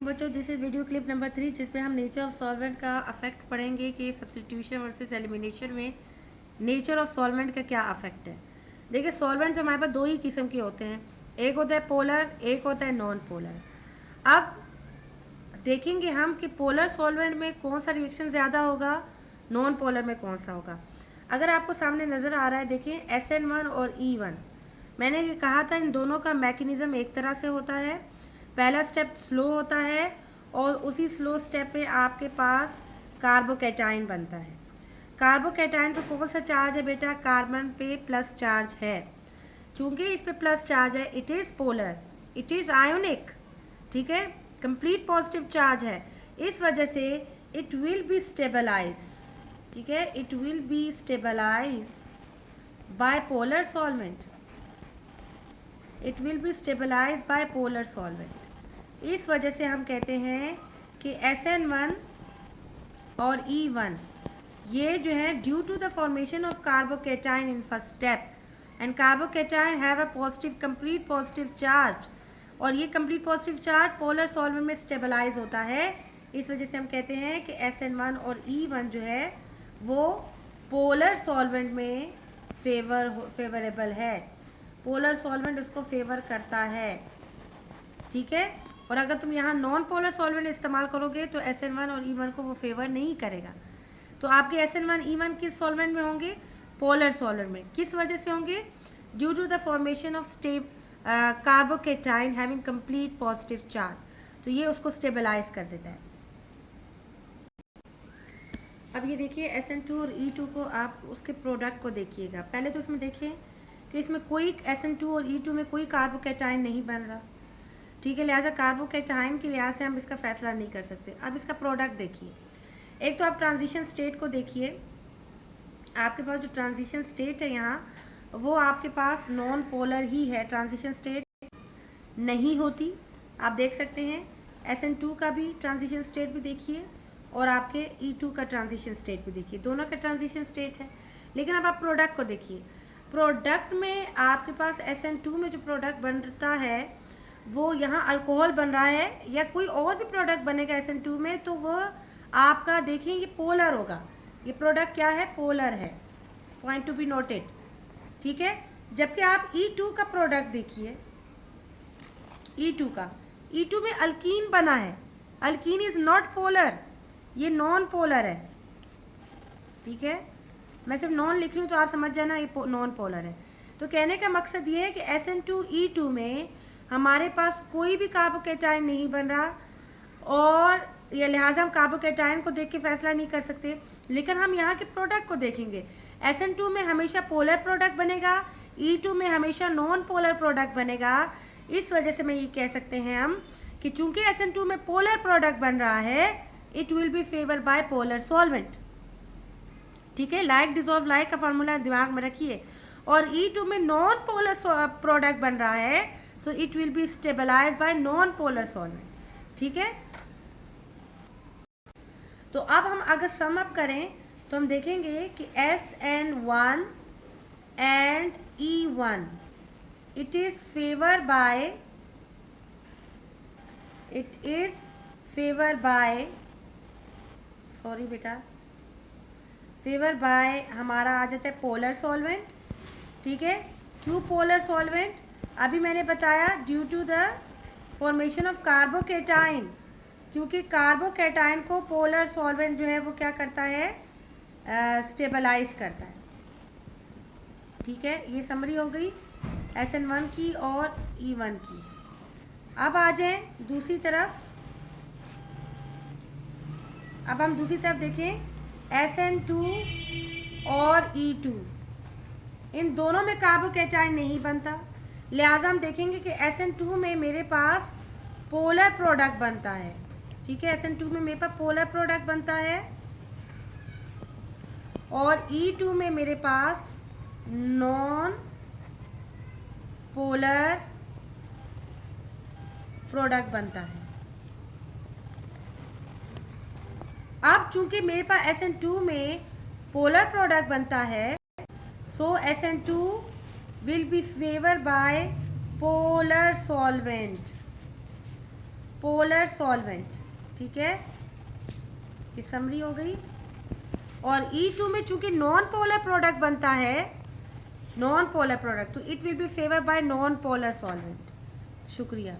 बच्चों this is video clip number 3 जिसमें हम नेचर ऑफ सॉल्वेंट का अफेक्ट पढ़ेंगे कि सब्स्टिट्यूशन वर्सेस एलिमिनेशन में नेचर ऑफ सॉल्वेंट का क्या अफेक्ट है। देखिए सॉल्वेंट हमारे पास दो ही किस्म के होते हैं, एक होता है पोलर, एक होता है नॉन पोलर। अब देखेंगे हम कि पोलर सॉल्वेंट में कौन सा रिएक्शन ज़्यादा होगा, नॉन पोलर में कौन सा होगा। अगर आपको सामने नज़र आ रहा है देखिए SN1 और E1, मैंने ये कहा था इन दोनों का मैकेनिज्म एक तरह से होता है। पहला स्टेप स्लो होता है और उसी स्लो स्टेप पे आपके पास कार्बोकैटाइन बनता है। कार्बोकैटाइन पे कौन सा चार्ज है बेटा, कार्बन पे प्लस चार्ज है। चूंकि इस पे प्लस चार्ज है it is polar, it is ionic, ठीक है, कंप्लीट पॉजिटिव चार्ज है, इस वजह से इट विल बी स्टेबलाइज, ठीक है, it will be stabilize by polar solvent, it will be stabilize by polar solvent. इस वजह से हम कहते हैं कि SN1 और E1 ये जो है due to the formation of carbocation in first step and carbocation have a positive complete positive charge, और ये complete positive charge polar solvent में स्टेबलाइज होता है। इस वजह से हम कहते हैं कि SN1 और E1 जो है वो पोलर सॉल्वेंट में फेवरेबल है, पोलर सॉल्वेंट उसको फेवर करता है, ठीक है। और अगर तुम यहाँ नॉन पोलर सॉल्वेंट इस्तेमाल करोगे तो SN1 और E1 को वो फेवर नहीं करेगा। तो आपके SN1 E1 किस सॉल्वेंट में होंगे, पोलर सॉल्वेंट में। किस वजह से होंगे, due to the formation of carbocation having complete positive charge, तो ये उसको स्टेबलाइज कर देता है। अब ये देखिए SN2 और E2 को आप उसके प्रोडक्ट को देखिएगा। पहले तो इसमें देखिए कि इसमें कोई SN2 और E2 में कोई कार्बोकैटाइन नहीं बन रहा, ठीक है, लिहाजा कार्बोकैटाइन के लिहाज से हम इसका फैसला नहीं कर सकते। अब इसका प्रोडक्ट देखिए, एक तो आप ट्रांजिशन स्टेट को देखिए, आपके पास जो ट्रांजिशन स्टेट है यहाँ वो आपके पास नॉन पोलर ही है, ट्रांजिशन स्टेट नहीं होती। आप देख सकते हैं SN2 का भी ट्रांजिशन स्टेट भी देखिए और आपके E2 का ट्रांजिशन स्टेट भी देखिए, दोनों का ट्रांजिशन स्टेट है। लेकिन अब आप प्रोडक्ट को देखिए, प्रोडक्ट में आपके पास SN2 में जो प्रोडक्ट बनता है वो यहाँ अल्कोहल बन रहा है या कोई और भी प्रोडक्ट बनेगा SN2 में, तो वो आपका देखिए ये पोलर होगा, ये प्रोडक्ट क्या है, पोलर है, पॉइंट टू बी नोटेड, ठीक है। जबकि आप E2 का प्रोडक्ट देखिए, E2 का, E2 में अल्कीन बना है, अल्कीन इज नॉट पोलर, ये नॉन पोलर है, ठीक है। मैं सिर्फ नॉन लिख रही हूँ तो आप समझ जाना ये नॉन पोलर है। तो कहने का मकसद ये है कि SN2 E2 में हमारे पास कोई भी कार्बोकैटाइन नहीं बन रहा और ये लिहाजा हम कार्बोकैटाइन को देख के फैसला नहीं कर सकते। लेकिन हम यहाँ के प्रोडक्ट को देखेंगे, SN2 में हमेशा पोलर प्रोडक्ट बनेगा, E2 में हमेशा नॉन पोलर प्रोडक्ट बनेगा। इस वजह से मैं ये कह सकते हैं हम कि चूंकि SN2 में पोलर प्रोडक्ट बन रहा है it will B favour bye polar solvent, ठीक है। लाइक डिजॉल्व लाइक का फॉर्मूला दिमाग में रखिए। और E2 में नॉन पोलर प्रोडक्ट बन रहा है so it will be stabilize by non polar solvent, ठीक है। तो अब हम अगर सम अप करें तो हम देखेंगे कि SN1 and E1 it is favour bye sorry बेटा, फेवर बाय हमारा आ जाता है पोलर सॉल्वेंट, ठीक है। क्यों पोलर सॉल्वेंट, अभी मैंने बताया due to the formation of carbocation, क्योंकि कार्बोकैटाइन को पोलर सॉल्वेंट जो है वो क्या करता है, स्टेबलाइज करता है, ठीक है। ये समरी हो गई SN1 की और E1 की। अब आ जाए दूसरी तरफ, अब हम दूसरी तरफ देखें SN2 और E2, इन दोनों में कार्बोकैटाइन नहीं बनता, लिहाजा हम देखेंगे कि SN2 में मेरे पास पोलर प्रोडक्ट बनता है, ठीक है। SN2 में मेरे पास पोलर प्रोडक्ट बनता है और E2 में मेरे पास नॉन पोलर प्रोडक्ट बनता है। अब चूंकि मेरे पास SN2 में पोलर प्रोडक्ट बनता है सो SN2 will be favour bye polar solvent, polar solvent, ठीक है, ये समरी हो गई। और E2 में चूंकि नॉन पोलर प्रोडक्ट बनता है, नॉन पोलर प्रोडक्ट, तो it will B favour bye non polar solvent. शुक्रिया।